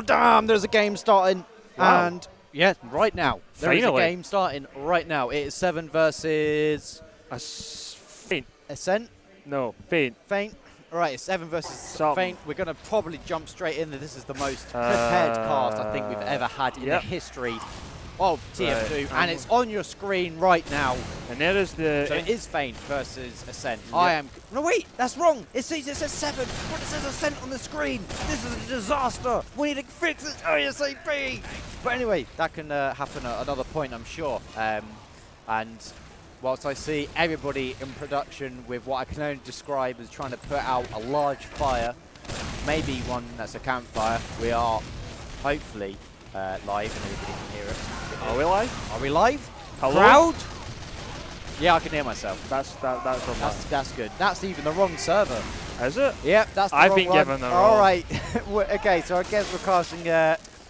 damn, there's a game starting. Wow. And, yeah, right now. There is a Finally. game starting right now. It is Se7en versus... Faint. Se7en? No, Faint. Faint. Right, it's Se7en versus Faint. We're going to probably jump straight in. This is the most prepared cast I think we've ever had in the history of TF2. And it's on your screen right now. And there is the... So it is Faint versus Se7en. I am... No, wait, that's wrong. It says Se7en, but it says Se7en on the screen. This is a disaster. We need to fix it ASAP. But anyway, that can happen at another point, I'm sure. And whilst I see everybody in production with what I can only describe as trying to put out a large fire, maybe one that's a campfire, we are hopefully live and everybody can hear us. Are we live? Are we live? Hello? Crowd? Yeah, I can hear myself. That's good. That's even the wrong server. Is it? Yep, that's the I've wrong been one. given the wrong. All right. Okay, so I guess we're casting.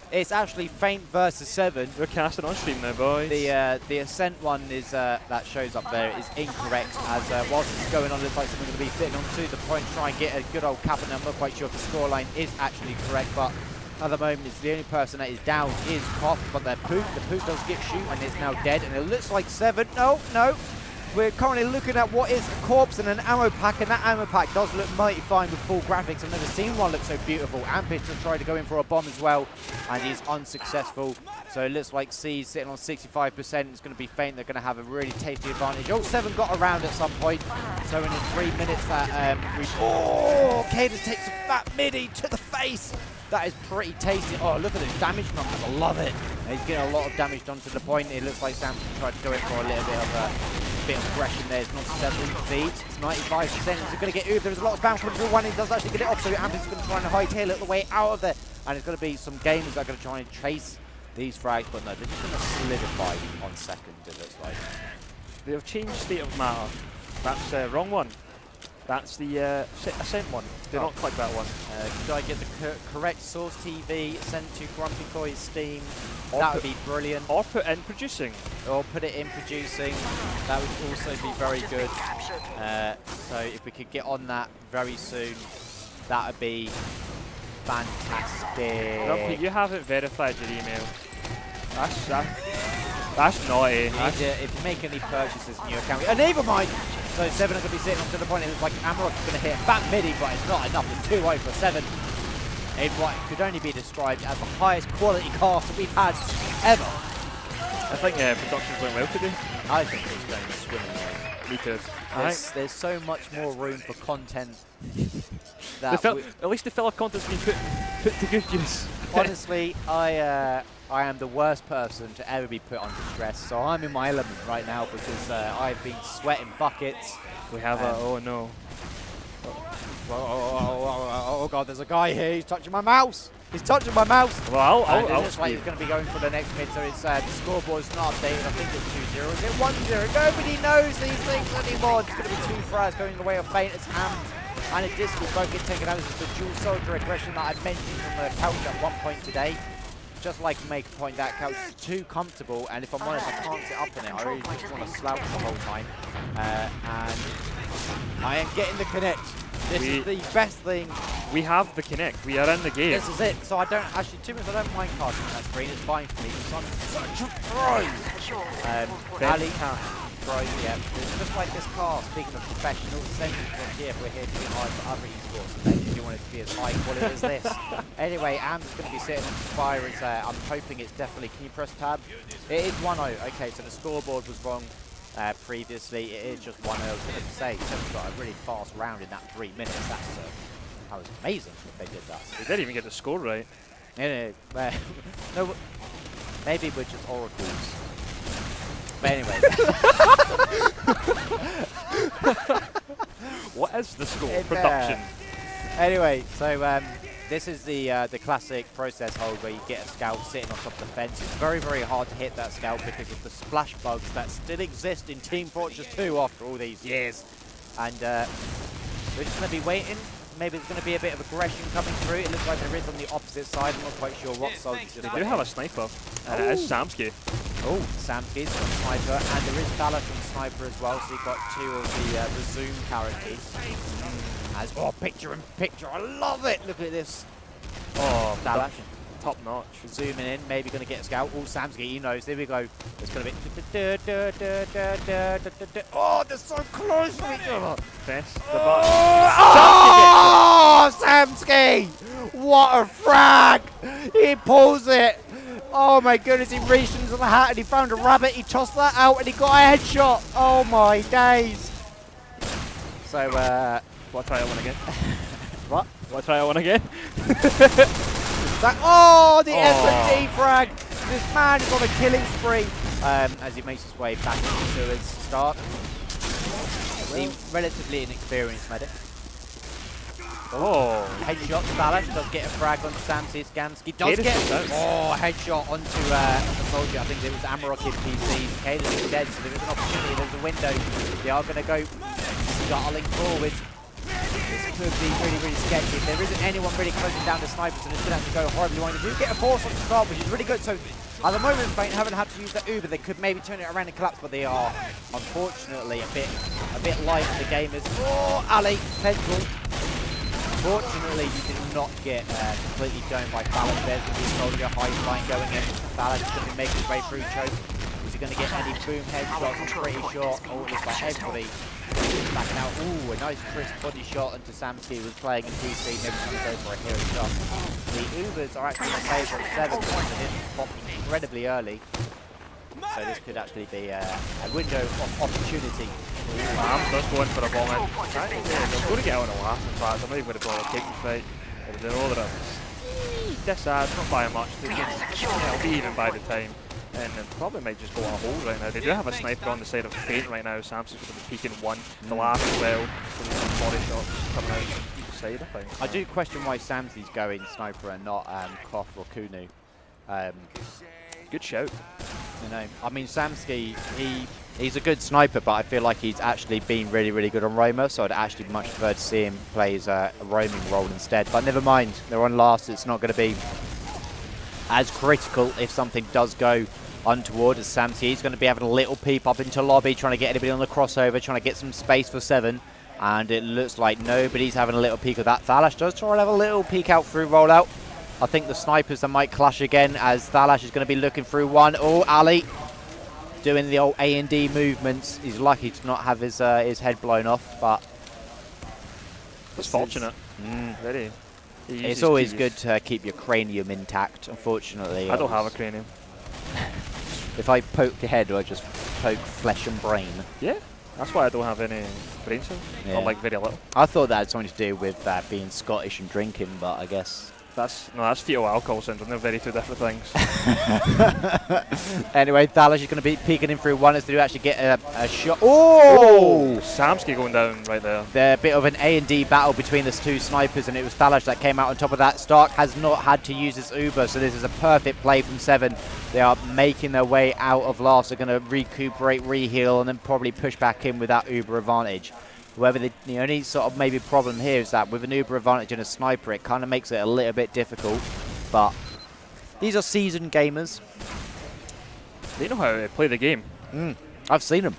It's actually Faint versus Se7en. We're casting on stream now, boys. The Ascent one is that shows up there is incorrect. As whilst it's going on, it looks like someone's going to be sitting on 2 the point, try and get a good old cap. And I'm not quite sure if the scoreline is actually correct, but at the moment, it's the only person that is down is Koff, but the poop does get shoot and is now dead. And it looks like Se7en. No. We're currently looking at what is a corpse and an ammo pack, and that ammo pack does look mighty fine with full graphics. I've never seen one look so beautiful. Ampit has tried to go in for a bomb as well, and he's unsuccessful. So it looks like C's sitting on 65%. It's going to be Faint. They're going to have a really tasty advantage. Oh, Se7en got around at some point. So in the 3 minutes that Cadence takes a fat midi to the face. That is pretty tasty. Oh, look at those damage numbers. I love it. And he's getting a lot of damage done to the point. It looks like Samson tried to go in for a little bit of aggression there. It's not successful. Feeds. It's 95%. He's going to get Uber. There's a lot of spam coming through. One, he does actually get it off. So Ampin's going to try and hightail it the way out of there. And it's going to be some gamers that are going to try and chase these frags. But no, they're just going to solidify on second, it looks like. They have changed state of matter. That's the wrong one. That's the Ascent one. Do not click that one. Could I get the correct source TV sent to Grumpy Toys Steam? That would be brilliant. Or put in producing. Or put it in producing. That would also be very good. So if we could get on that very soon, that would be fantastic. Grumpy, you haven't verified your email. That's naughty. If you make any purchases in your account, never mind. So Se7en are going to be sitting up to the point. It looks like Amarok is going to hit a fat midi, but it's not enough. It's 2-0 for Se7en. In what could only be described as the highest quality cast that we've had ever. I think production's going well today. I think it's going swimmingly. Me too. There's so much more room for content. That at least the filler content's been put to good use. Honestly, I am the worst person to ever be put under stress, so I'm in my element right now because I've been sweating buckets. We have oh no. Oh god, there's a guy here, he's touching my mouse! He's touching my mouse! Well, it looks like he's going to be going for the next mid, so it's, the scoreboard's not updated. I think it's 2-0. Is it 1-0? Nobody knows these things anymore. It's going to be 2 frags going the way of Faint. It's Ham and a Disco both get taken out. This is the dual soldier aggression that I mentioned from the couch at one point today. Just like to make a point, that couch is too comfortable, and if I'm honest, I can't sit up in it. I really just want to slouch the whole time. And I am getting the connect. This is the best thing. We have the connect. We are in the game. This is it. So I don't actually, to be honest, I don't mind casting on that screen. It's fine for me. It's on such a pro. Ali can't pro. Yeah, it's just like this cast. Speaking of professional, essentially from here, we're here to be high for other esports events. If you want it to be as high quality as this. Anyway, Am's going to be sitting on Spire. I'm hoping it's definitely. Can you press tab? It is 1-0. Okay, so the scoreboard was wrong. Previously, it is just 1-0. I was going to say, Seven's got a really fast round in that 3 minutes. That was amazing if they did that. They didn't even get the score right. No, maybe we're just oracles. But anyway. What is the score? Production. Anyway, so this is the classic process hold where you get a scout sitting on top of the fence. It's very, very hard to hit that scout because of the splash bugs that still exist in Team Fortress 2 after all these years. And we're just going to be waiting. Maybe there's going to be a bit of aggression coming through. It looks like there is on the opposite side. I'm not quite sure what side. They do have a sniper. And it is Samsky. Oh, Samsky's got sniper. And there is Ballast on sniper as well. So you've got 2 of the Zoom characters. Picture in picture. I love it. Look at this. Oh, Ballast. top notch. Zooming in, maybe going to get a scout. Oh, Samsky, he knows. There we go. It's going to be. Oh, they're so close to each other. Press the button. Oh, Samsky! What a frag! He pulls it. Oh my goodness, he reached into the hat and he found a rabbit. He tossed that out and he got a headshot. Oh my days. So, Want to try that one again? what? Want to try that one again? Oh, the S&D frag! This man is on a killing spree as he makes his way back into his start. The relatively inexperienced medic. Oh. Headshot to Balance, does get a frag onto Samsky. Skamsky does get headshot onto the soldier. I think it was Amarok in PC. Kaden is dead, so there is an opportunity, there's a window. They are going to go scuttling forward. This could be really, really sketchy. If there isn't anyone really closing down the snipers, and it's going to have to go horribly wide. They do get a force on the start, which is really good. So at the moment, Spain haven't had to use the Uber. They could maybe turn it around and collapse, but they are unfortunately a bit light for the gamers. Oh, Ali, pencil. Fortunately, you did not get completely done by Balance. There's going to be a soldier high line going in. Balance is going to be making his way through choke. Is he going to get any boom headshots? I'm pretty sure. Oh, it looks like everybody backing out. Ooh, a nice crisp body shot into Samsky, was playing in PC. Maybe going to go for a hero shot. The Ubers are actually in favour of 7 points. They didn't pop incredibly early. So this could actually be a window of opportunity. I'm just going for a bomb in. I'm going to get on a laugh, in fact. I'm not even going to bother taking fight. They know that I'm this sad, not by much. It'll be even by the time. And probably might just go on a hold right now. They do have a sniper on the side of Feint right now. Samson's going to be peeking one. The last as well. So there's some body shots coming out either side, I think. I do question why Samsy's going sniper and not Koff or Kunu. Good shout. You know, I mean, Samsky, he's a good sniper, but I feel like he's actually been really, really good on Roma, so I'd actually much prefer to see him play as a roaming role instead. But never mind, they're on last. It's not going to be as critical if something does go untoward as Samsky. He's going to be having a little peep up into lobby, trying to get anybody on the crossover, trying to get some space for 7. And it looks like nobody's having a little peek of that. Thalash does try to have a little peek out through rollout. I think the snipers that might clash again as Thalash is going to be looking through one. Oh, Ali doing the old A&D movements. He's lucky to not have his head blown off, but it's fortunate. Very. It's always good to keep your cranium intact. Unfortunately, I don't have a cranium. If I poke your head, do I just poke flesh and brain? Yeah, that's why I don't have any brain cells. Yeah. Or like very little. I thought that had something to do with being Scottish and drinking, but I guess. That's fetal alcohol syndrome. They're very two different things. Anyway, Thalash is going to be peeking in through one as they actually get a shot. Oh! Samsky going down right there. They're a bit of an A&D battle between the two snipers, and it was Thalash that came out on top of that. Stark has not had to use his Uber, so this is a perfect play from 7. They are making their way out of last. They're going to recuperate, reheal, and then probably push back in with that Uber advantage. However, the only sort of maybe problem here is that with an Uber advantage and a sniper, it kind of makes it a little bit difficult. But these are seasoned gamers. They know how to play the game. I've seen them.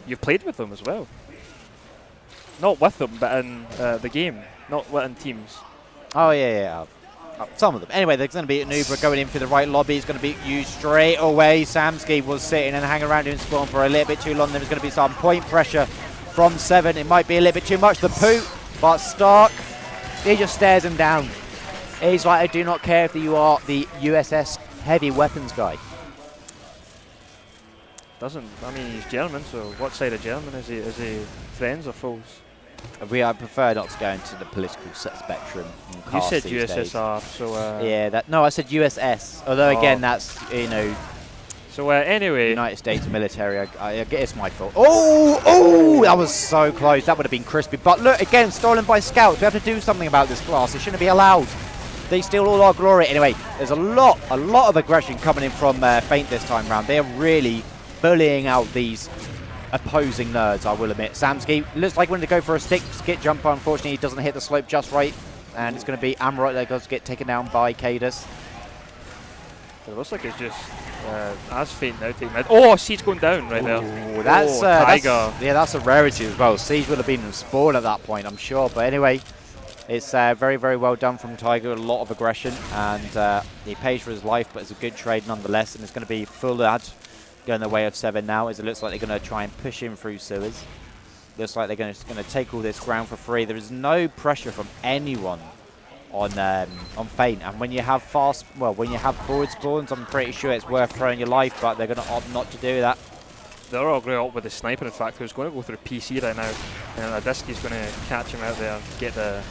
You've played with them as well. Not with them, but in the game, not in teams. Oh, yeah. Some of them. Anyway, there's going to be an Uber going in for the right lobby. It's going to be used straight away. Samsky was sitting and hanging around in spawn for a little bit too long. There's going to be some point pressure from 7. It might be a little bit too much. The poot, but Stark, he just stares him down. He's like, I do not care if you are the USS heavy weapons guy. I mean, he's German, so what side of German is he? Is he friends or foes? I prefer not to go into the political spectrum. You said USSR, so yeah. No, I said USS. Although again, that's So anyway, United States military. I guess it's my fault. Oh! That was so close. That would have been crispy. But look, again, stolen by scouts. We have to do something about this class. It shouldn't be allowed. They steal all our glory. Anyway, there's a lot of aggression coming in from Feint this time round. They're really bullying out these opposing nerds, I will admit. Samsky looks like wanting to go for a skit jumper. Unfortunately, he doesn't hit the slope just right. And it's going to be Amarok that goes to get taken down by Cadus. It looks like it's just as Feint now taking mid. Oh, Siege going down right there. That's a rarity as well. Siege would have been in spawn at that point, I'm sure. But anyway, It's very, very well done from Tiger. A lot of aggression, and he pays for his life, but it's a good trade nonetheless. And it's going to be full ad going the way of Se7en now, as it looks like they're going to try and push him through sewers. Looks like they're going to take all this ground for free. There is no pressure from anyone on Feint, and when you have when you have forward spawns, I'm pretty sure it's worth throwing your life, but they're going to opt not to do that. They're all going up with the sniper, in fact, who's going to go through PC right now, and Adiski's going to catch him out there and get the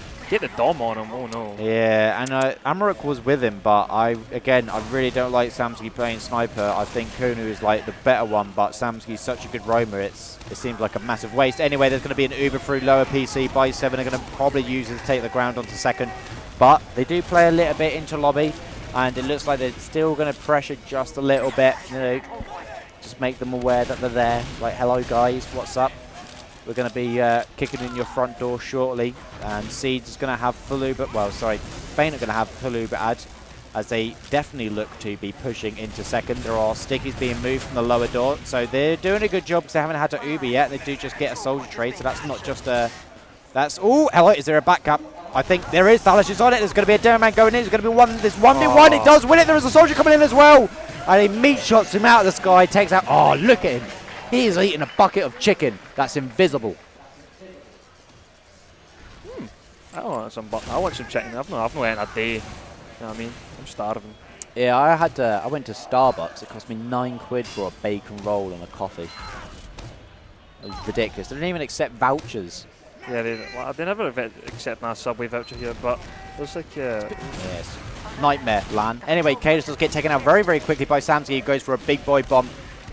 dom on him. Oh no. Yeah, and Amarok was with him, but I really don't like Se7en playing sniper. I think Kunu is like the better one, but Se7en's such a good roamer, it seems like a massive waste. Anyway, there's going to be an Uber through lower PC by Se7en. They're going to probably use it to take the ground onto second, but they do play a little bit into lobby, and it looks like they're still going to pressure just a little bit, you know, just make them aware that they're there. Like, hello guys, what's up? We're going to be kicking in your front door shortly, and Seeds is going to have full Uber. Well, sorry, Feint are going to have full Uber ad, as they definitely look to be pushing into second. There are stickies being moved from the lower door, so they're doing a good job because they haven't had to Uber yet. They do just get a soldier trade, so that's not just a. That's oh, hello. Is there a back cap? I think there is. Thalash is on it. There's going to be a demo man going in. There's going to be one. This 1v1. It does win it. There is a soldier coming in as well, and he meat shots him out of the sky. Takes out. Oh, look at him. He is eating a bucket of chicken that's invisible. I want some chicken. I've not eaten a day. You know what I mean? I'm starving. Yeah, I went to Starbucks. It cost me £9 for a bacon roll and a coffee. It was ridiculous. They didn't even accept vouchers. Yeah, they never accept my Subway voucher here, but it's like yes, nightmare LAN. Anyway, Cadus does get taken out very, very quickly by Se7en. He goes for a big boy bomb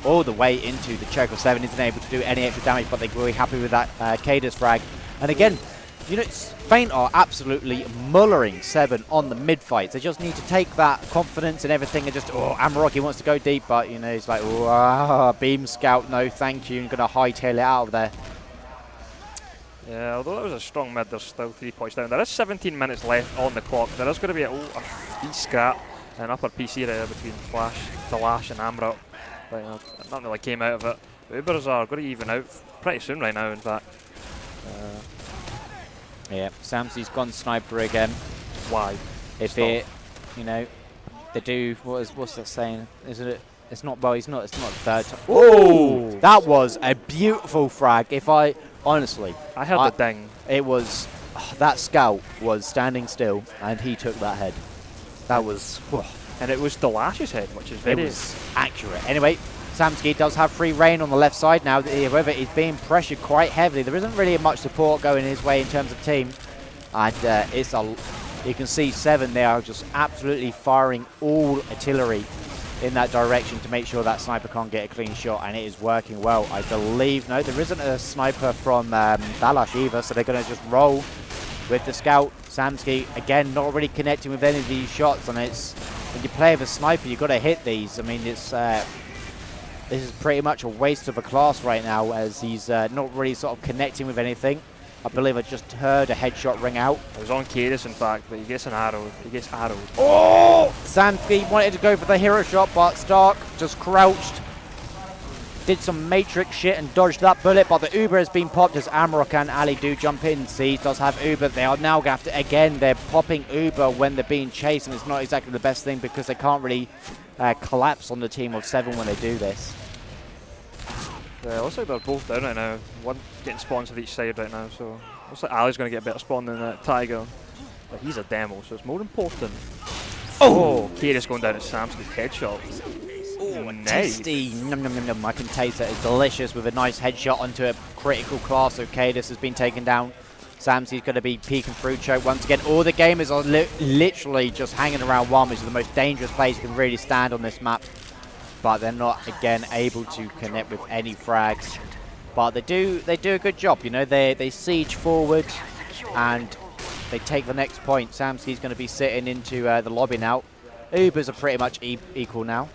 all the way into the choke of Se7en. Isn't able to do any extra damage, but they're really happy with that Cadus frag. And again, you know, Feint are absolutely mullering Se7en on the mid fights. They just need to take that confidence and everything, and just Amarok, he wants to go deep, but you know, he's like, beam scout, no thank you, and gonna hightail it out of there. Yeah, although that was a strong mid, there's still 3 points down. There is 17 minutes left on the clock. There is going to be a deep scrap, an upper PC there between Thalash and Amarok. But nothing really came out of it. The Ubers are going to even out pretty soon right now, in fact. Yeah, Se7en's gone sniper again. Why? If it, you know, they do, what's that saying? Isn't it? It's not, well, it's not the third time. Oh, that was a beautiful frag. Honestly, I held the ding. It was, that scout was standing still, and he took that head. That was, and it was Thalash's head, which is very... It was accurate. Anyway, Se7en does have free reign on the left side now. However, he's being pressured quite heavily. There isn't really much support going his way in terms of team. And you can see Se7en, they are just absolutely firing all artillery in that direction to make sure that sniper can't get a clean shot, and it is working well. I believe, no, there isn't a sniper from Thalash either, so they're going to just roll with the scout. Se7en, again, not really connecting with any of these shots, and it's, when you play with a sniper, you've got to hit these. I mean, it's this is pretty much a waste of a class right now, as he's not really sort of connecting with anything. I believe I just heard a headshot ring out. It was on Cadus, in fact, but he gets an arrow. He gets arrowed. Oh! Se7en wanted to go for the hero shot, but Stark just crouched. Did some Matrix shit and dodged that bullet, but the Uber has been popped as Amarok and Ali do jump in. Seeds does have Uber. They are now going to have to, again, they're popping Uber when they're being chased, and it's not exactly the best thing because they can't really collapse on the team of Se7en when they do this. Yeah, looks like they're both down right now. One getting spawns of each side right now, so looks like Ali's going to get a better spawn than Tiger. But he's a demo, so it's more important. Oh! Cadus going down at Se7en's headshot. Oh, tasty. Nom, nom, nom, nom. I can taste it. It's delicious with a nice headshot onto a critical class. So Cadus has been taken down. Se7en's going to be peeking through choke once again. All the gamers are literally just hanging around one, which is the most dangerous place you can really stand on this map. But they're not, again, able to connect with any frags. But they do a good job, you know. They siege forward and they take the next point. Se7en's going to be sitting into the lobby now. Ubers are pretty much equal now.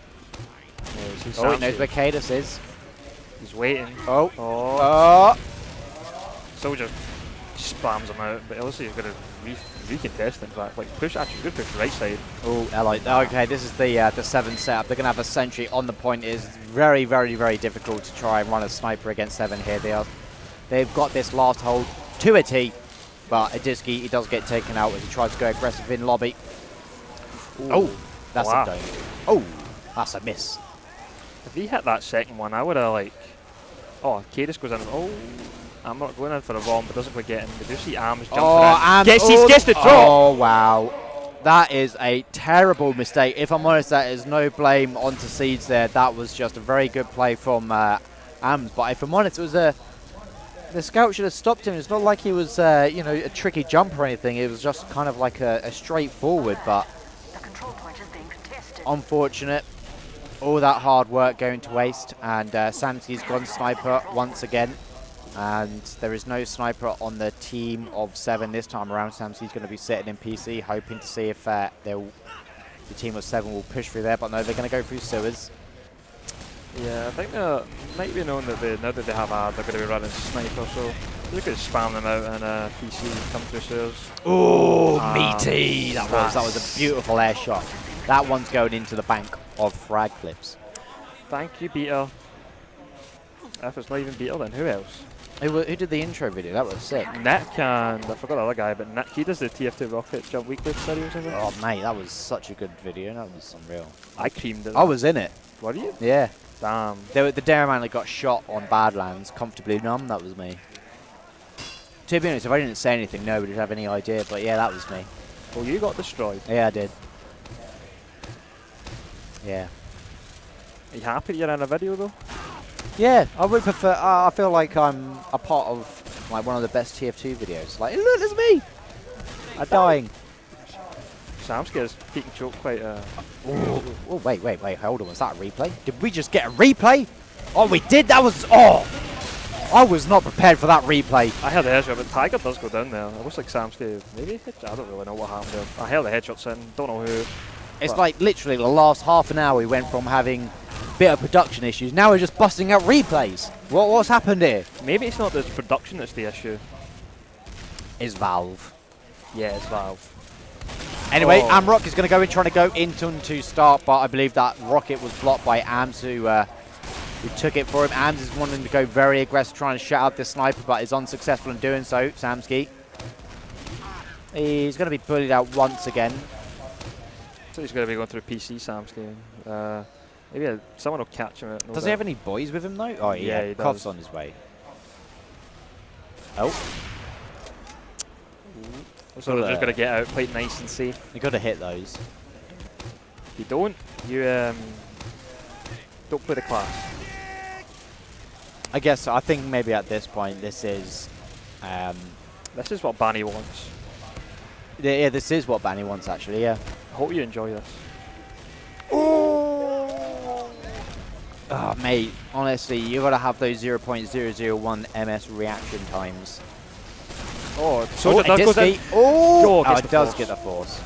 Yeah, he knows where Cadus is. He's waiting. Oh. Soldier spams him out, but obviously he's going to recontest, in fact. Like, push, actually, good push right side. Oh, okay, this is the Se7en setup. They're going to have a sentry on the point. It is very, very, very difficult to try and run a sniper against Se7en here. They've got this last hold to a T, but Adiski, he does get taken out as he tries to go aggressive in lobby. Ooh. Oh, that's Wow. a dome. Oh, that's a miss. If he hit that second one, I would have like... Oh, Cadis goes in. Oh, I'm not going in for a bomb, but doesn't quite get in. Did you see Arms jumping in? Gets the drop! Oh, wow. That is a terrible mistake. If I'm honest, that is no blame onto Seeds there. That was just a very good play from Ams. But if I'm honest, it was the scout should have stopped him. It's not like he was, you know, a tricky jump or anything. It was just kind of like a straightforward, but unfortunate. All that hard work going to waste, and Se7en's gone sniper once again. And there is no sniper on the team of 7 this time around. Se7en's going to be sitting in PC, hoping to see if the team of 7 will push through there. But no, they're going to go through sewers. Yeah, I think they might be known that now that they have AD, they're going to be running sniper, so they're going to spam them out and PC come through sewers. Oh, meaty! That was a beautiful air shot. That one's going into the bank of frag clips. Thank you, Beater. If it's not even Beater, then who else? Who did the intro video? That was sick. Nick and I forgot the other guy, but Nick, he does the TF2 rocket jump weekly series, isn't it? Oh mate, that was such a good video. That was unreal. I creamed it. I was in it. Were you? Yeah. Damn. The Dairyman that got shot on Badlands, comfortably numb. That was me. To be honest, if I didn't say anything, nobody would have any idea. But yeah, that was me. Well, you got destroyed. Yeah, I did. Yeah. Are you happy you're in a video though? Yeah, I would prefer. I feel like I'm a part of like one of the best TF2 videos. Like, look, it's me. I'm dying. Se7en's peek and choke quite. Oh, wait, hold on. Was that a replay? Did we just get a replay? Oh, we did. That was. Oh, I was not prepared for that replay. I held the headshot, but Tiger does go down there. It looks like Se7en maybe hit. I don't really know what happened there. I held the headshots in. Don't know who. It's like literally the last half an hour we went from having a bit of production issues. Now we're just busting out replays. What's happened here? Maybe it's not the production that's the issue. Is Valve. Yeah, it's Valve. Anyway, Amrock is going to go in, trying to go into start, but I believe that rocket was blocked by Ams, who took it for him. Ams is wanting to go very aggressive, trying to shut out this sniper, but is unsuccessful in doing so. Se7en. He's going to be bullied out once again. So he's going to be going through PC Se7en. Maybe someone will catch him. Does he have any boys with him though? Oh yeah, he Kov's does. on his way. Oh. So they're just going to get out quite nice and safe. You got to hit those. If you don't, you don't play the class. I guess I think maybe at this point this is. This is what Banny wants. Yeah, this is what Banny wants actually. Yeah. I hope you enjoy this. Oh, mate, honestly, you got to have those 0.001 MS reaction times. Oh, so it does go Oh, it it does get the force.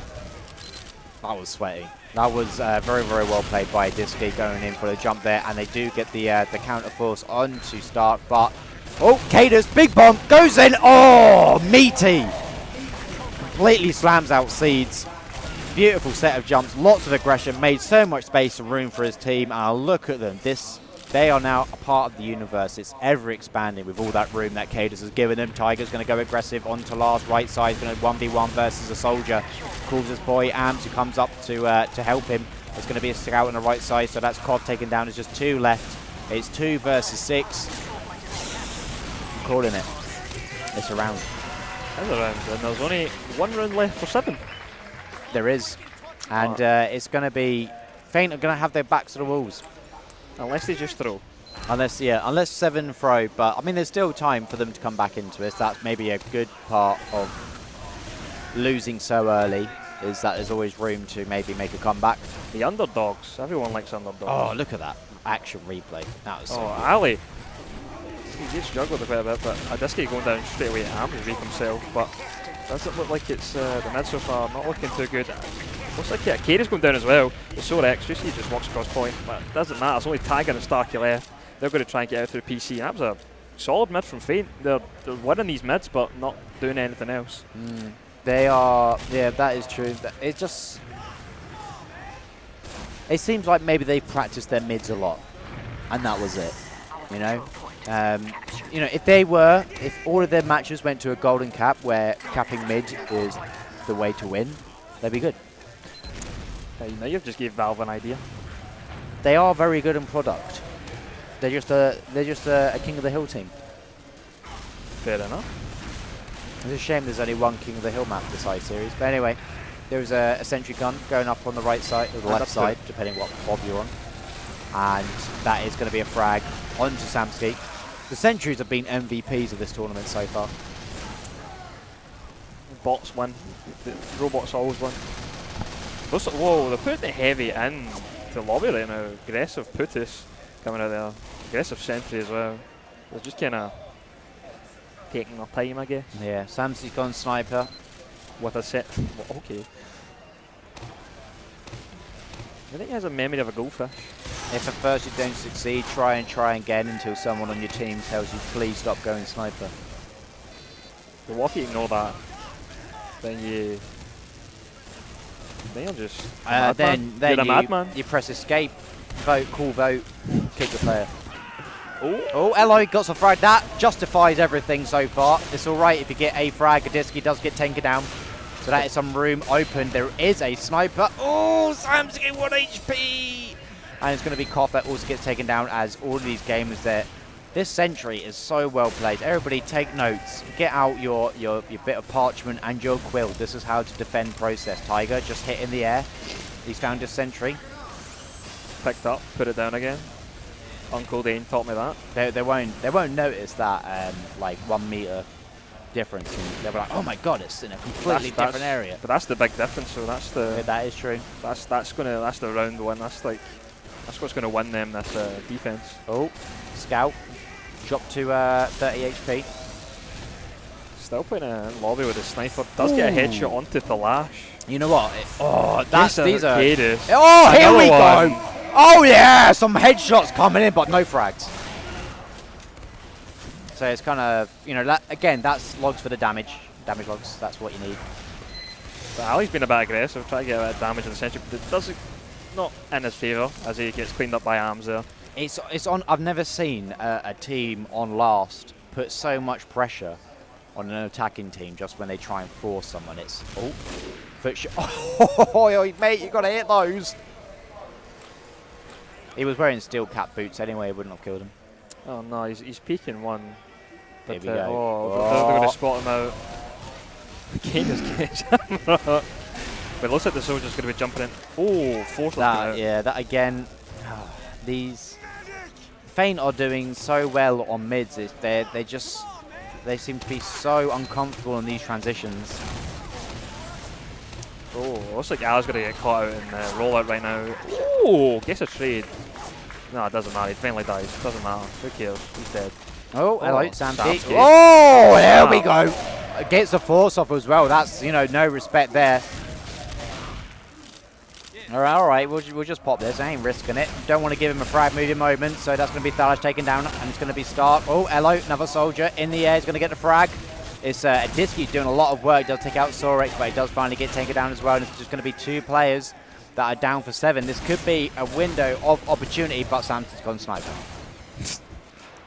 That was sweaty. That was very, very well played by Diski going in for the jump there, and they do get the counter force on to start. But Cadus, big bomb goes in. Oh, meaty! Completely slams out Seeds. Beautiful set of jumps, lots of aggression, made so much space and room for his team. And look at them. They are now a part of the universe. It's ever expanding with all that room that Cadus has given them. Tiger's going to go aggressive onto last right side, going to 1v1 versus a soldier. Calls his boy Ams, who comes up to help him. There's going to be a scout on the right side, so that's Kov taken down. There's just 2 left. It's 2 versus 6. I'm calling it. It's a round. There's a round, and there's only 1 round left for 7. There is. And it's going to be... Feint are going to have their backs to the walls. Unless they just throw. Unless 7 throw. But, I mean, there's still time for them to come back into it. That's maybe a good part of losing so early, is that there's always room to maybe make a comeback. The underdogs. Everyone likes underdogs. Oh, look at that action replay. That was so good. Ali. He did struggle quite a bit, but Adiski going down straight away at Ams to make himself. But doesn't look like it's the mid so far. Not looking too good. Looks like Katie's going down as well. The Sorex, he just walks across point. But it doesn't matter. It's only Tiger and Starkey left. They're going to try and get out through PC. And that was a solid mid from Feint. They're winning these mids, but not doing anything else. They are, yeah, that is true. It just, it seems like maybe they practiced their mids a lot, and that was it, you know? You know, if all of their matches went to a golden cap where capping mid is the way to win, they'd be good. Hey, now you've just gave Valve an idea. They are very good in product. They're just a King of the Hill team. Fair enough. It's a shame there's only one King of the Hill map this I series. But anyway, there's a sentry gun going up on the right side or the left side, depending what mob you're on. And that is going to be a frag onto Se7en. The sentries have been MVPs of this tournament so far. Bots win. The robots always win. Whoa, they're putting the heavy in to lobby right now. Aggressive Putis coming out there. Aggressive sentry as well. They're just kind of taking their time, I guess. Yeah, Se7en's gone sniper. With a set. Okay. I think he has a memory of a goldfish. If at first you don't succeed, try again until someone on your team tells you, please stop going sniper. The walkie ignore that. Then you're just you press escape, vote, call vote, kick the player. Oh, Elo got a frag. That justifies everything so far. It's alright if you get a frag. A disc, he does get taken down. So that is some room open. There is a sniper. Oh, Se7en's getting 1 HP. And it's going to be Koff that also gets taken down, as all of these games there. This sentry is so well played. Everybody take notes. Get out your bit of parchment and your quill. This is how to defend process. Tiger just hit in the air. He's found his sentry. Picked up, put it down again. Uncle Dane taught me that. They won't notice that like 1 meter difference. And they'll be like, oh my god, it's in a completely different area. But that's the big difference. So that's the. Yeah, that is true. That's the round one. That's what's gonna win them this defense. Oh, scout, drop to 30 HP. Still putting a lobby with a sniper. Does get a headshot onto Thalash. You know what? These are. Oh, here we go. Oh yeah, some headshots coming in, but no frags. So it's kind of, you know, again, that's logs for the damage logs. That's what you need. But Ali's been a bit aggressive, trying to get a bit of damage on the sentry, but it doesn't. Not in his favour as he gets cleaned up by arms there. It's on. I've never seen a team on last put so much pressure on an attacking team just when they try and force someone. It's oh, mate, you gotta hit those. He was wearing steel cap boots anyway. It wouldn't have killed him. Oh no, he's peeking one. There But, we go. they're going to spot him out. Kane is getting But it looks like the soldier's going to be jumping in. Oh, fourth out. Yeah, that again. These Feint are doing so well on mids. They seem to be so uncomfortable in these transitions. Oh, looks like Al's going to get caught out in rollout right now. Oh, gets a trade. No, it doesn't matter. He finally dies. Doesn't matter. Who cares? He's dead. Oh, hello, Se7en. Oh, there we go. Gets the force off as well. That's, you know, no respect there. All right, we'll just pop this. I ain't risking it. Don't want to give him a frag moving moment, so that's going to be Thalash taken down, and it's going to be Stark. Oh, hello, another soldier in the air. He's going to get the frag. It's Adiski doing a lot of work. He does take out Sorex, but he does finally get taken down as well, and it's just going to be 2 players that are down for 7. This could be a window of opportunity, but Se7en's gone sniper.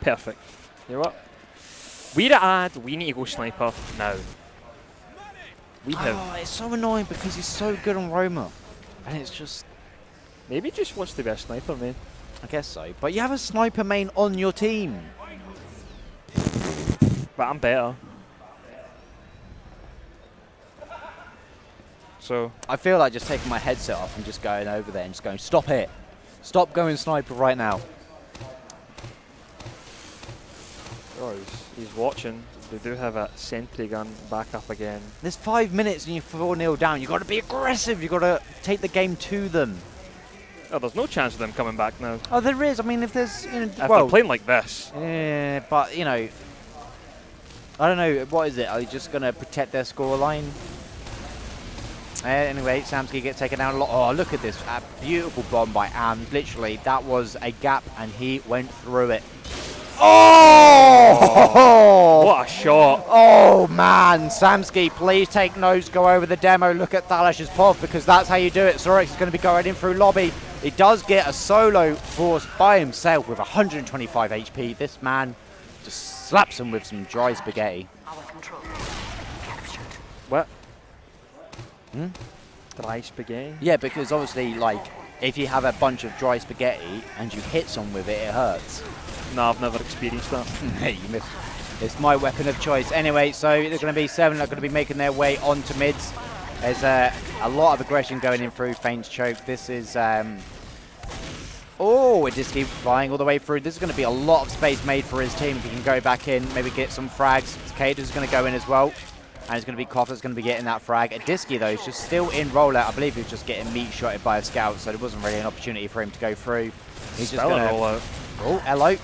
Perfect. You know what? We're at ad. We need to go sniper now. We have. Oh, it's so annoying because he's so good on Roma. And it's just... Maybe he just wants to be a sniper, man. I guess so. But you have a sniper main on your team. But I'm better. So I feel like just taking my headset off and just going over there and just going, stop it. Stop going sniper right now. Oh, he's watching. They do have a sentry gun back up again. There's 5 minutes and you're 4-0 down. You've got to be aggressive. You've got to take the game to them. Oh, there's no chance of them coming back now. Oh, there is. I mean, if there's... You know, if they're playing like this. Yeah, but, you know... I don't know. What is it? Are you just going to protect their scoreline? Anyway, Se7en gets taken down a lot. Oh, look at this. A beautiful bomb by Ams. Literally, that was a gap and he went through it. Oh! What a shot. Oh, man. Se7en, please take notes. Go over the demo. Look at Thalash's POV because that's how you do it. Sorex is going to be going in through lobby. He does get a solo force by himself with 125 HP. This man just slaps him with some dry spaghetti. What? Hmm? Dry spaghetti? Yeah, because obviously, like, if you have a bunch of dry spaghetti and you hit someone with it, it hurts. No, I've never experienced that. Hey, you missed. It's my weapon of choice. Anyway, so they're going to be Se7en are going to be making their way onto mids. There's a lot of aggression going in through Feint's choke. This is... oh, it just keeps flying all the way through. This is going to be a lot of space made for his team. If he can go back in, maybe get some frags. Kader's going to go in as well. And it's going to be Koff that's going to be getting that frag. Disky, though, is just still in rollout. I believe he was just getting meat shotted by a scout, so there wasn't really an opportunity for him to go through. He's just going to roll out. Oh, hello.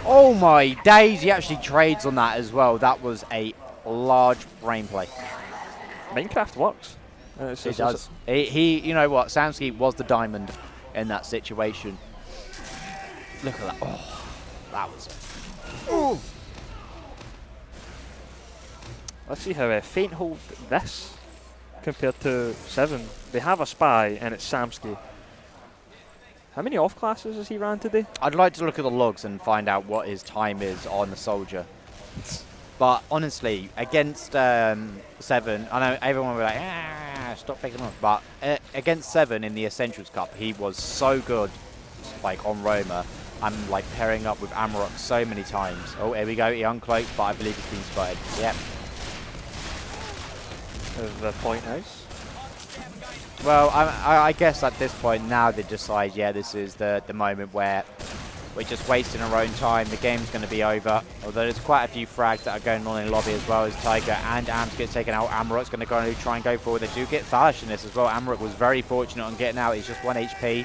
Oh my days, he actually trades on that as well. That was a large brain play. Minecraft works. It does. He, you know what, Se7en was the diamond in that situation. Look at that. Oh, that was it. Ooh. Let's see how Feint hold this compared to Se7en. They have a spy, and it's Se7en. How many off classes has he ran today? I'd like to look at the logs and find out what his time is on the soldier. But honestly, against Se7en, I know everyone will be like, stop picking up. But against Se7en in the Essentials Cup, he was so good, like on Roma. I'm like pairing up with Amarok so many times. Oh, here we go. He uncloaked, but I believe he's been spotted. Yep. Of the point house. Well, I guess at this point now they decide, yeah, this is the moment where we're just wasting our own time. The game's going to be over. Although there's quite a few frags that are going on in lobby as well as Tiger and Ams get taken out. Amarok's going to go and try and go forward. They do get Thalish in this as well. Amarok was very fortunate on getting out. He's just 1 HP.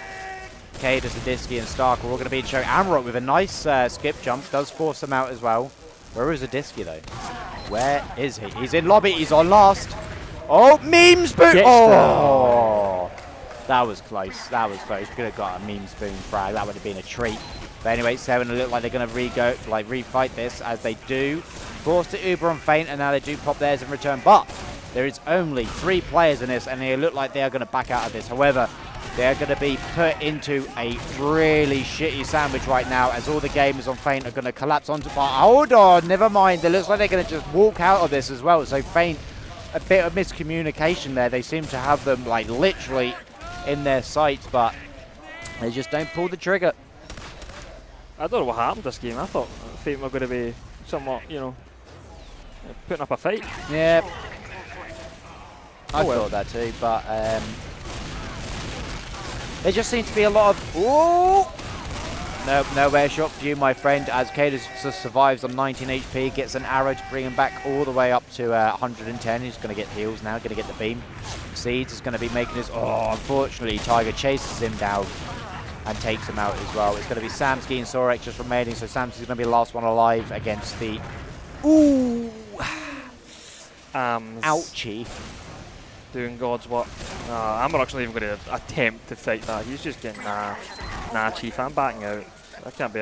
Cade, Zadisky and Stark are all going to be in show. Amarok with a nice skip jump does force him out as well. Where is Zadisky though? Where is he? He's in lobby. He's on last. Oh, meme spoon! Oh, that was close. That was close. Could have got a meme spoon frag. That would have been a treat. But anyway, Se7en look like they're going to refight this as they do. Forced to Uber and Feint, and now they do pop theirs in return. But there is only 3 players in this, and they look like they are going to back out of this. However, they are going to be put into a really shitty sandwich right now, as all the gamers on Feint are going to collapse onto. But hold on, never mind. It looks like they're going to just walk out of this as well. So Feint, a bit of miscommunication there. They seem to have them like literally in their sights, but they just don't pull the trigger. I don't know what happened this game. I thought Feint were going to be somewhat, you know, putting up a fight. Yeah, I thought that too, but there just seems to be a lot of no air shot for you, my friend, as Kader just survives on 19 HP, gets an arrow to bring him back all the way up to 110. He's going to get heals now, going to get the beam. Seeds is going to be making his. Oh, unfortunately, Tiger chases him down and takes him out as well. It's going to be Se7en and Sorek just remaining, so Se7en's going to be the last one alive against the. Ooh! Ouchie. Doing God's work. Amarok's not even going to attempt to fight that. He's just getting, nah, Chief, I'm backing out. I cannot be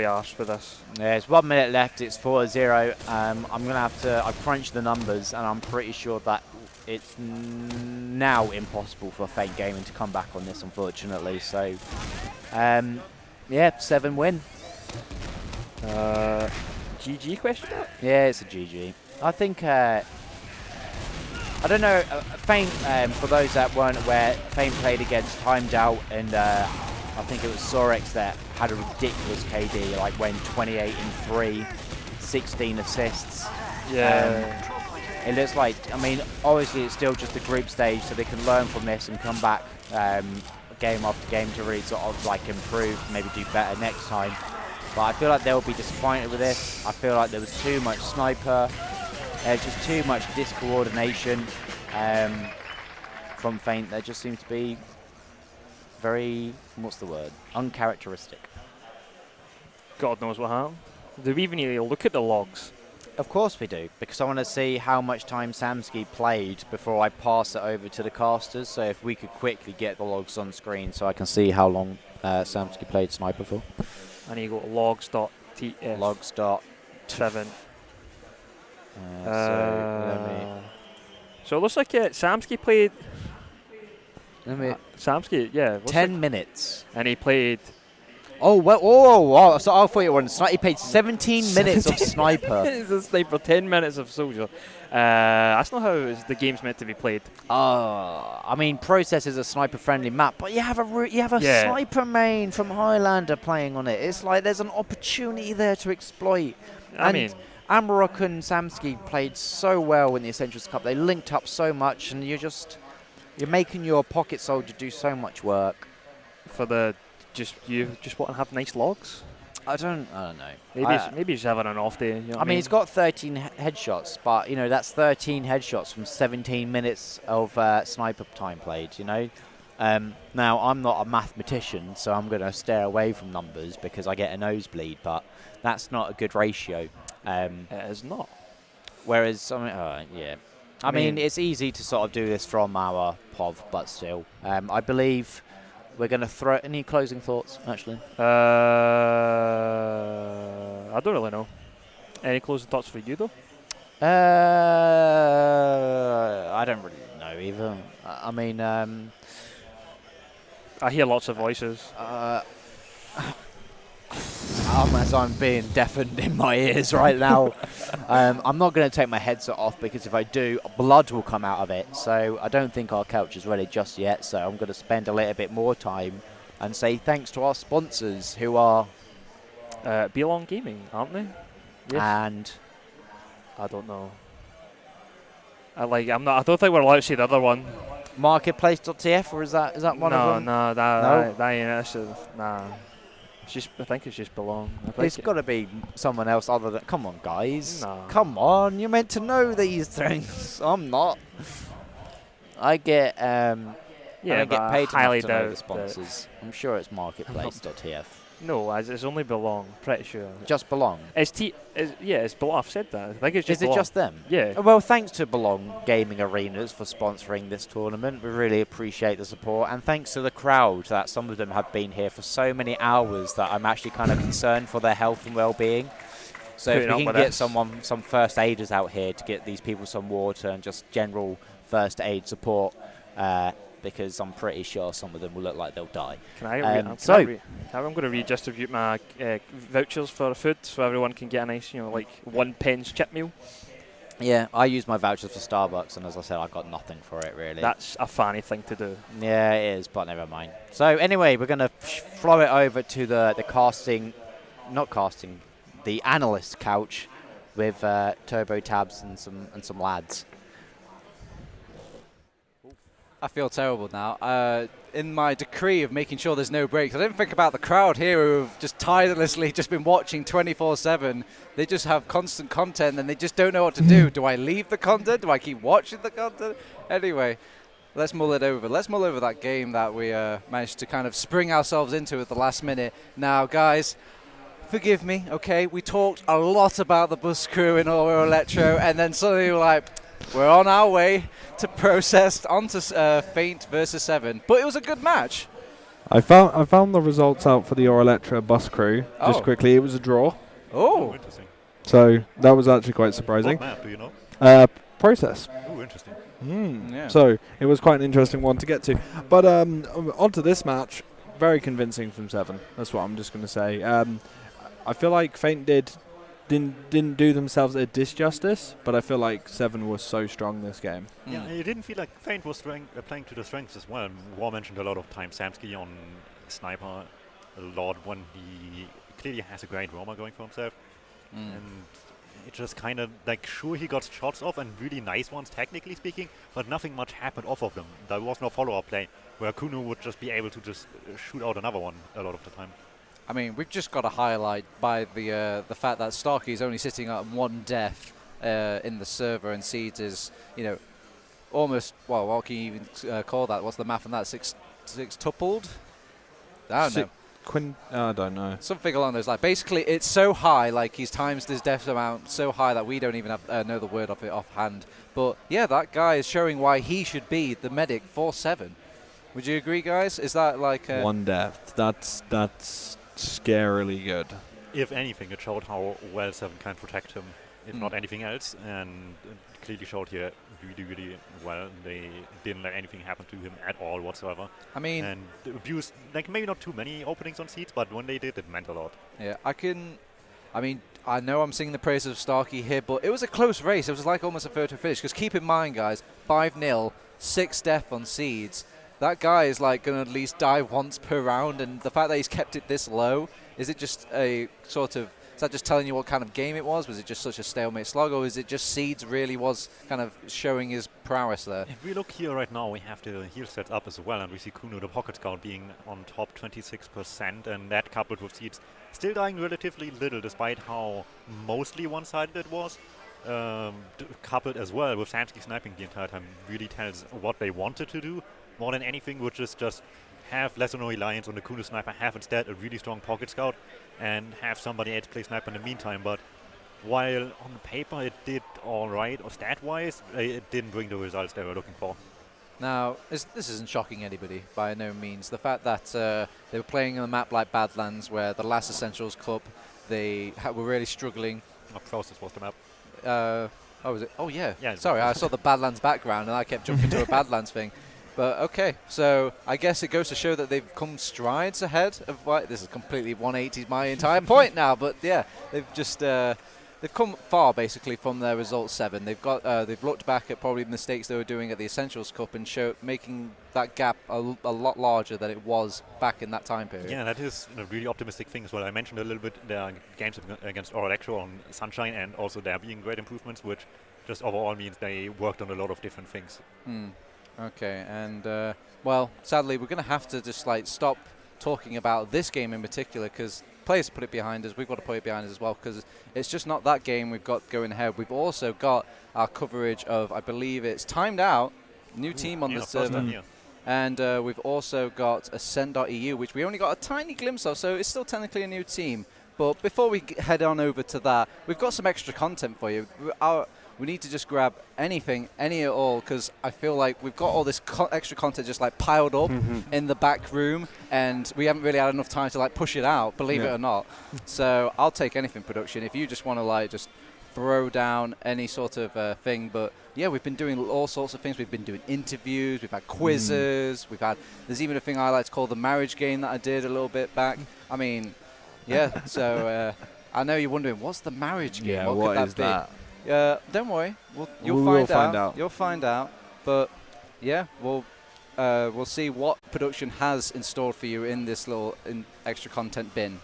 arsed with this. Yeah, it's 1 minute left. It's 4-0. I'm going to have to. I've crunched the numbers, and I'm pretty sure that it's now impossible for Feint Gaming to come back on this, unfortunately. So, yeah, Se7en win. GG question? Yeah, it's a GG. I think. I don't know, Feint, for those that weren't aware, Feint played against Timed Out, and I think it was Sorex that had a ridiculous KD, like went 28 in 3, 16 assists. Yeah. It looks like, I mean, obviously it's still just a group stage, so they can learn from this and come back game after game to really sort of like improve, maybe do better next time. But I feel like they'll be disappointed with this. I feel like there was too much sniper. Just too much discoordination from Feint. There just seems to be very, what's the word, uncharacteristic. God knows what happened. Do we even need to look at the logs? Of course we do, because I want to see how much time Se7en played before I pass it over to the casters. So if we could quickly get the logs on screen so I can see how long Se7en played Sniper for. And you go to logs.tf. Logs.7. So it looks like Se7en played. Se7en, yeah. 10 minutes. And he played Oh, well, oh, so I thought you were on sniper. He played 17 minutes of sniper. It's a sniper, 10 minutes of soldier. That's not how the game's meant to be played. I mean, Process is a sniper-friendly map, but you have a sniper main from Highlander playing on it. It's like there's an opportunity there to exploit. I mean, Amarok and Samsky played so well in the Essentials Cup. They linked up so much, and you're making your pocket soldier do so much work. For you just want to have nice logs. I don't know. Maybe he's having an off day. You know I mean, he's got 13 headshots, but you know that's 13 headshots from 17 minutes of sniper time played. You know, now I'm not a mathematician, so I'm going to stay away from numbers because I get a nosebleed. But that's not a good ratio. It is not. Whereas, I mean, it's easy to sort of do this from our POV, but still, I believe. We're going to throw... Any closing thoughts, actually? I don't really know. Any closing thoughts for you, though? I don't really know either. I mean... I hear lots of voices. As I'm being deafened in my ears right now. I'm not going to take my headset off because if I do, blood will come out of it. So I don't think our couch is ready just yet. So I'm going to spend a little bit more time and say thanks to our sponsors who are... Belong Gaming, aren't they? Yes. And... I don't know. I don't think we're allowed to see the other one. Marketplace.tf, or is that one of them? No, that ain't it. Nah. I think it's just Belong. It's got to be someone else other than... Come on, guys. No. Come on. You're meant to know these things. I'm not. I get I get paid enough to know the sponsors. I'm sure it's marketplace.tf. No, it's only Belong. Pretty sure. Just Belong. It's Belong. I've said that. I think it's just. Is it just them? Yeah. Well, thanks to Belong Gaming Arenas for sponsoring this tournament. We really appreciate the support, and thanks to the crowd that some of them have been here for so many hours that I'm actually kind of concerned for their health and well-being. So if we can get some first aiders out here to get these people some water and just general first aid support. Because I'm pretty sure some of them will look like they'll die. I'm going to redistribute my vouchers for food so everyone can get a nice, like 1 pence chip meal. Yeah, I use my vouchers for Starbucks, and as I said, I got nothing for it, really. That's a funny thing to do. Yeah, it is, but never mind. So anyway, we're going to flow it over to the analyst couch with Turbo Tabs and some lads. I feel terrible now. In my decree of making sure there's no breaks, I didn't think about the crowd here who have just tirelessly just been watching 24/7. They just have constant content and they just don't know what to do. Do I leave the content? Do I keep watching the content? Anyway, let's mull it over. Let's mull over that game that we managed to kind of spring ourselves into at the last minute. Now, guys, forgive me, okay? We talked a lot about the bus crew in Oro Electro, and then suddenly we're like, we're on our way to Processed onto Feint versus Se7en, but it was a good match. I found the results out for the Electra bus crew just quickly. It was a draw. Oh, interesting. So that was actually quite surprising. What map, do you know? Process. Oh, interesting. Yeah. So it was quite an interesting one to get to. But onto this match, very convincing from Se7en. That's what I'm just going to say. I feel like Feint didn't do themselves a disjustice, but I feel like Se7en was so strong this game. Yeah, it didn't feel like Feint was playing to the strengths as well. War mentioned a lot of times Samsky on Sniper a lot when he clearly has a great roamer going for himself. And it just kind of like, sure, he got shots off and really nice ones technically speaking, but nothing much happened off of them. There was no follow-up play where Kuno would just be able to just shoot out another one a lot of the time. I mean, we've just got to highlight by the fact that Starkey is only sitting at 1 death in the server, and Seeds is, almost, well, what can you even call that? What's the math on that? Six tupled? I don't know. I don't know. Something along those lines. Basically, it's so high, like he's times his death amount so high that we don't even have, know the word of it offhand. But yeah, that guy is showing why he should be the medic for Se7en. Would you agree, guys? Is that like 1 death? That's scarily good. If anything, it showed how well Se7en can protect him, if not anything else, and it clearly showed here really well. They didn't let anything happen to him at all whatsoever. I mean, and abused, like, maybe not too many openings on seats, but when they did, it meant a lot. yeah, I mean, I know I'm singing the praises of Starkey here, but it was a close race. It was like almost a photo finish. Because keep in mind, guys, 5-0, 6 death on seeds. That guy is like going to at least die once per round, and the fact that he's kept it this low, is it just a sort of, is that just telling you what kind of game it was? Was it just such a stalemate slog, or is it just seeds really was kind of showing his prowess there? If we look here right now, we have the heal sets up as well, and we see Kuno, the pocket scout, being on top 26%, and that coupled with seeds still dying relatively little, despite how mostly one-sided it was. Coupled as well with Se7en sniping the entire time really tells what they wanted to do more than anything, which is just have lesser no reliance on the Kuno sniper, have instead a really strong pocket scout, and have somebody else play sniper in the meantime. But while on paper it did all right, or stat-wise, it didn't bring the results they were looking for. Now, this isn't shocking anybody, by no means. The fact that they were playing on a map like Badlands, where the last Essentials Cup, they were really struggling. Process was the map. Oh, was it? Oh, yeah. Yeah. Sorry, I saw the Badlands background, and I kept jumping to a Badlands thing. But, okay, so I guess it goes to show that they've come strides ahead of what, this is completely 180 my entire point now, but yeah, they've just, they've come far basically from their result 7. They've got, they've looked back at probably the mistakes they were doing at the Essentials Cup and making that gap a lot larger than it was back in that time period. Yeah, that is a really optimistic thing as well. I mentioned a little bit their games against Oral Electro on Sunshine, and also there being great improvements, which just overall means they worked on a lot of different things. Okay, and well, sadly, we're going to have to just like stop talking about this game in particular, because players put it behind us. We've got to put it behind us as well, because it's just not that game we've got going ahead. We've also got our coverage of, I believe it's Timed Out, new team on the server. And we've also got Ascend.eu, which we only got a tiny glimpse of, so it's still technically a new team. But before we head on over to that, we've got some extra content for you. We need to just grab anything, any at all, because I feel like we've got all this extra content just like piled up in the back room, and we haven't really had enough time to like push it out, believe it or not. So I'll take anything, production, if you just want to like just throw down any sort of thing. But yeah, we've been doing all sorts of things. We've been doing interviews, we've had quizzes, there's even a thing I like to call the marriage game that I did a little bit back. I mean, yeah, so I know you're wondering, what's the marriage game? Yeah, what is that? Don't worry, you'll find out. You'll find out. But yeah, we'll see what production has installed for you in this little extra content bin.